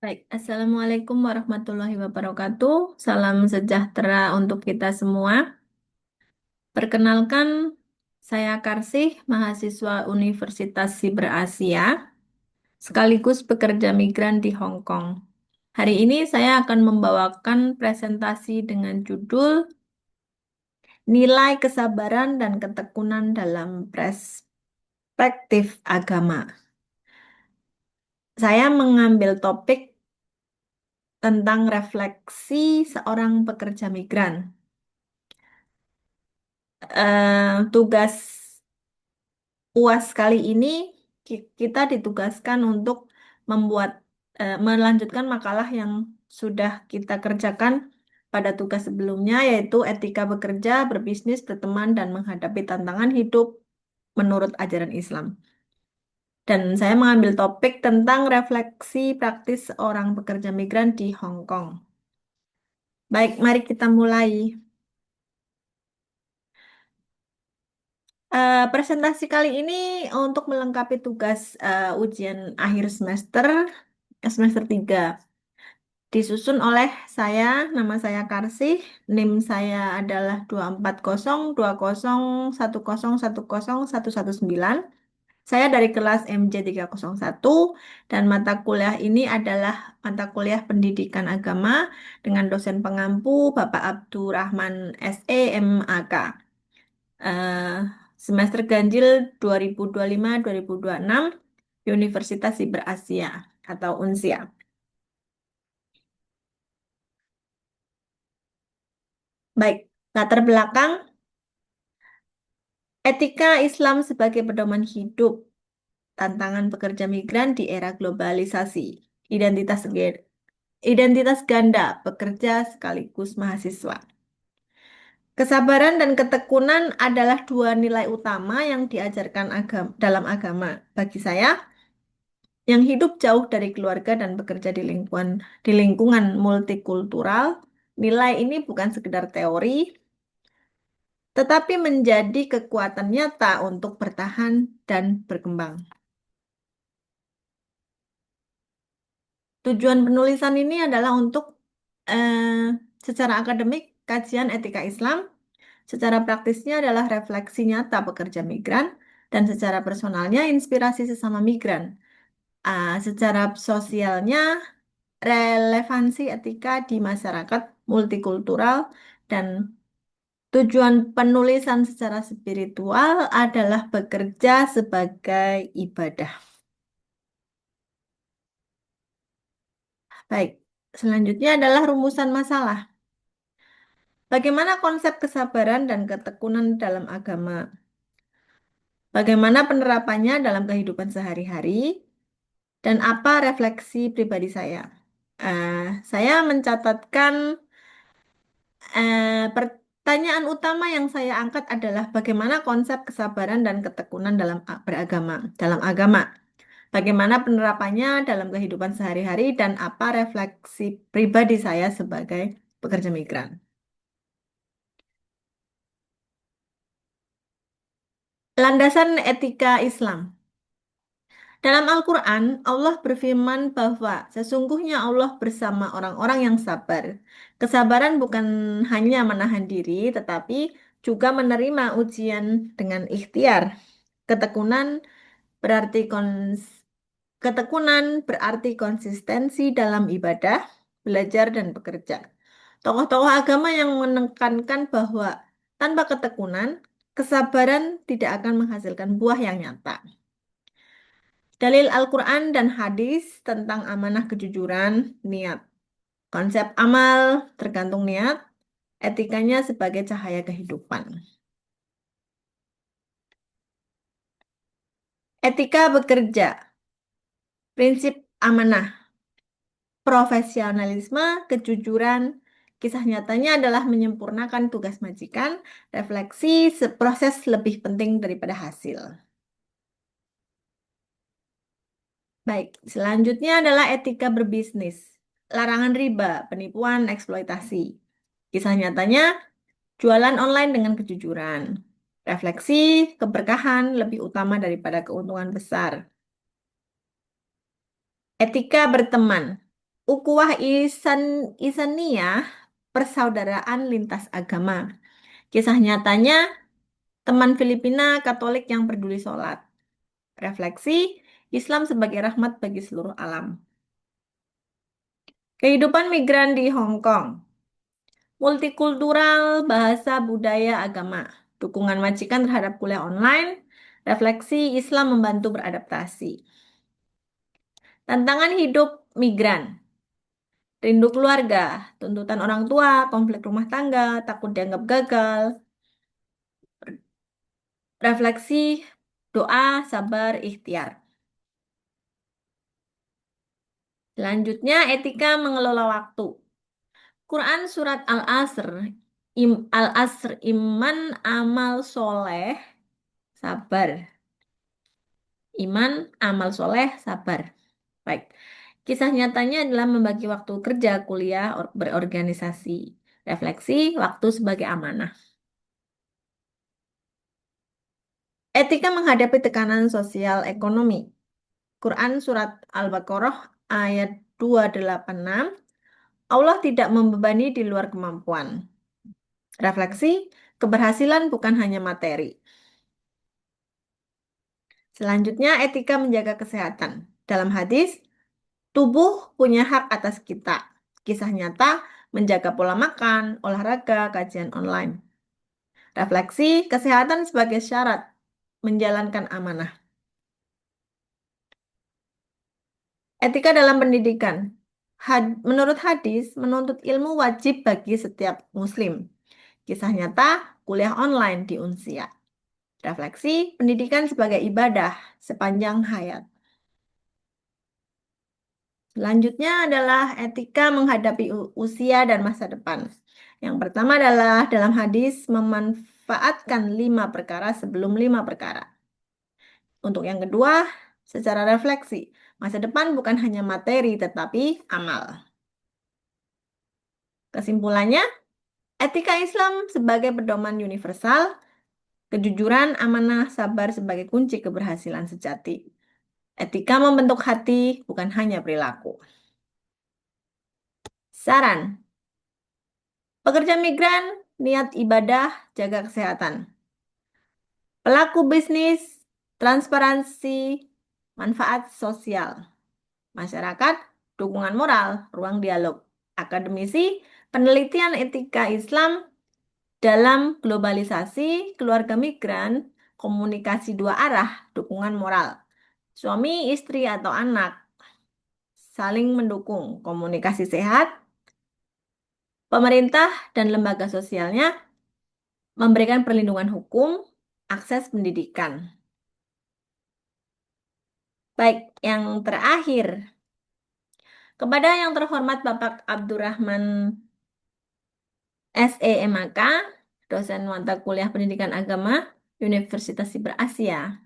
Baik, Assalamualaikum warahmatullahi wabarakatuh. Salam sejahtera untuk kita semua. Perkenalkan, saya Karsih, mahasiswa Universitas Siber Asia, sekaligus pekerja migran di Hong Kong. Hari ini saya akan membawakan presentasi dengan judul Nilai Kesabaran dan Ketekunan dalam Perspektif Agama. Saya mengambil topik tentang refleksi seorang pekerja migran. Tugas UAS kali ini kita ditugaskan untuk membuat melanjutkan makalah yang sudah kita kerjakan pada tugas sebelumnya, yaitu etika bekerja, berbisnis, berteman, dan menghadapi tantangan hidup menurut ajaran Islam. Dan saya mengambil topik tentang refleksi praktis seorang pekerja migran di Hong Kong. Baik, mari kita mulai. Presentasi kali ini untuk melengkapi tugas ujian akhir semester 3. Disusun oleh saya, nama saya Karsih, NIM saya adalah 2401010101119. Saya dari kelas MJ301 dan mata kuliah ini adalah mata kuliah Pendidikan Agama dengan dosen pengampu Bapak Abdurrahman SE MAK. eh, Semester ganjil 2025-2026 Universitas Siber Asia atau UNSIA. Baik, latar belakang etika Islam sebagai pedoman hidup, tantangan pekerja migran di era globalisasi, identitas identitas ganda, pekerja sekaligus mahasiswa. Kesabaran dan ketekunan adalah dua nilai utama yang diajarkan dalam agama. Bagi saya, yang hidup jauh dari keluarga dan bekerja di lingkungan multikultural, nilai ini bukan sekedar teori, tetapi menjadi kekuatan nyata untuk bertahan dan berkembang. Tujuan penulisan ini adalah untuk secara akademik kajian etika Islam, secara praktisnya adalah refleksi nyata pekerja migran, dan secara personalnya inspirasi sesama migran. Secara sosialnya relevansi etika di masyarakat multikultural, dan tujuan penulisan secara spiritual adalah bekerja sebagai ibadah. Baik, selanjutnya adalah rumusan masalah. Bagaimana konsep kesabaran dan ketekunan dalam agama? Bagaimana penerapannya dalam kehidupan sehari-hari? Dan apa refleksi pribadi saya? Saya mencatatkan pertanyaan utama yang saya angkat adalah bagaimana konsep kesabaran dan ketekunan dalam dalam agama. Bagaimana penerapannya dalam kehidupan sehari-hari dan apa refleksi pribadi saya sebagai pekerja migran. Landasan etika Islam. Dalam Al-Quran, Allah berfirman bahwa sesungguhnya Allah bersama orang-orang yang sabar. Kesabaran bukan hanya menahan diri, tetapi juga menerima ujian dengan ikhtiar. Ketekunan berarti ketekunan berarti konsistensi dalam ibadah, belajar, dan bekerja. Tokoh-tokoh agama yang menekankan bahwa tanpa ketekunan, kesabaran tidak akan menghasilkan buah yang nyata. Dalil Al-Quran dan hadis tentang amanah kejujuran, niat. Konsep amal tergantung niat, etikanya sebagai cahaya kehidupan. Etika bekerja, prinsip amanah, profesionalisme, kejujuran. Kisah nyatanya adalah menyempurnakan tugas majikan, refleksi, proses lebih penting daripada hasil. Baik, selanjutnya adalah etika berbisnis. Larangan riba, penipuan, eksploitasi. Kisah nyatanya, jualan online dengan kejujuran. Refleksi, keberkahan lebih utama daripada keuntungan besar. Etika berteman. Ukhuwah Isaniyah, persaudaraan lintas agama. Kisah nyatanya, teman Filipina Katolik yang peduli sholat. Refleksi, Islam sebagai rahmat bagi seluruh alam. Kehidupan migran di Hong Kong. Multikultural, bahasa, budaya, agama. Dukungan majikan terhadap kuliah online. Refleksi, Islam membantu beradaptasi. Tantangan hidup migran. Rindu keluarga, tuntutan orang tua, konflik rumah tangga, takut dianggap gagal. Refleksi, doa, sabar, ikhtiar. Selanjutnya, etika mengelola waktu. Quran Surat Al-Asr, Al-Asr, iman, amal soleh, sabar. Iman, amal soleh, sabar. Baik. Kisah nyatanya adalah membagi waktu kerja, kuliah, berorganisasi. Refleksi, waktu sebagai amanah. Etika menghadapi tekanan sosial ekonomi. Quran Surat Al-Baqarah ayat 286. Allah tidak membebani di luar kemampuan. Refleksi, keberhasilan bukan hanya materi. Selanjutnya, etika menjaga kesehatan. Dalam hadis, tubuh punya hak atas kita. Kisah nyata, menjaga pola makan, olahraga, kajian online. Refleksi, kesehatan sebagai syarat menjalankan amanah. Etika dalam pendidikan. Menurut hadis, menuntut ilmu wajib bagi setiap muslim. Kisah nyata, kuliah online di Unsia. Refleksi, pendidikan sebagai ibadah sepanjang hayat. Selanjutnya adalah etika menghadapi usia dan masa depan. Yang pertama adalah dalam hadis memanfaatkan 5 perkara sebelum 5 perkara. Untuk yang kedua, secara refleksi, masa depan bukan hanya materi tetapi amal. Kesimpulannya, etika Islam sebagai pedoman universal, kejujuran, amanah, sabar sebagai kunci keberhasilan sejati. Etika membentuk hati, bukan hanya perilaku. Saran, pekerja migran, niat ibadah, jaga kesehatan. Pelaku bisnis, transparansi, manfaat sosial. Masyarakat, dukungan moral, ruang dialog. Akademisi, penelitian etika Islam dalam globalisasi, keluarga migran, komunikasi dua arah, dukungan moral. Suami, istri, atau anak saling mendukung, komunikasi sehat. Pemerintah dan lembaga sosialnya memberikan perlindungan hukum, akses pendidikan. Baik, yang terakhir, kepada yang terhormat Bapak Abdurrahman SEMAK, dosen mata kuliah Pendidikan Agama, Universitas Siber Asia.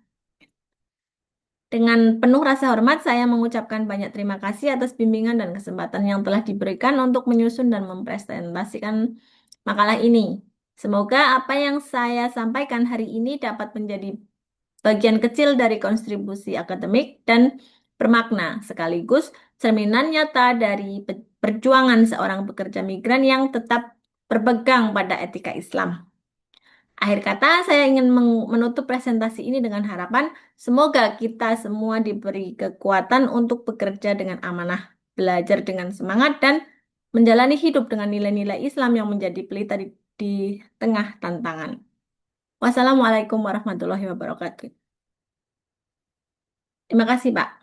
Dengan penuh rasa hormat, saya mengucapkan banyak terima kasih atas bimbingan dan kesempatan yang telah diberikan untuk menyusun dan mempresentasikan makalah ini. Semoga apa yang saya sampaikan hari ini dapat menjadi bagian kecil dari kontribusi akademik dan bermakna, sekaligus cerminan nyata dari perjuangan seorang pekerja migran yang tetap berpegang pada etika Islam. Akhir kata, saya ingin menutup presentasi ini dengan harapan semoga kita semua diberi kekuatan untuk bekerja dengan amanah, belajar dengan semangat, dan menjalani hidup dengan nilai-nilai Islam yang menjadi pelita di tengah tantangan. Wassalamualaikum warahmatullahi wabarakatuh. Terima kasih, Pak.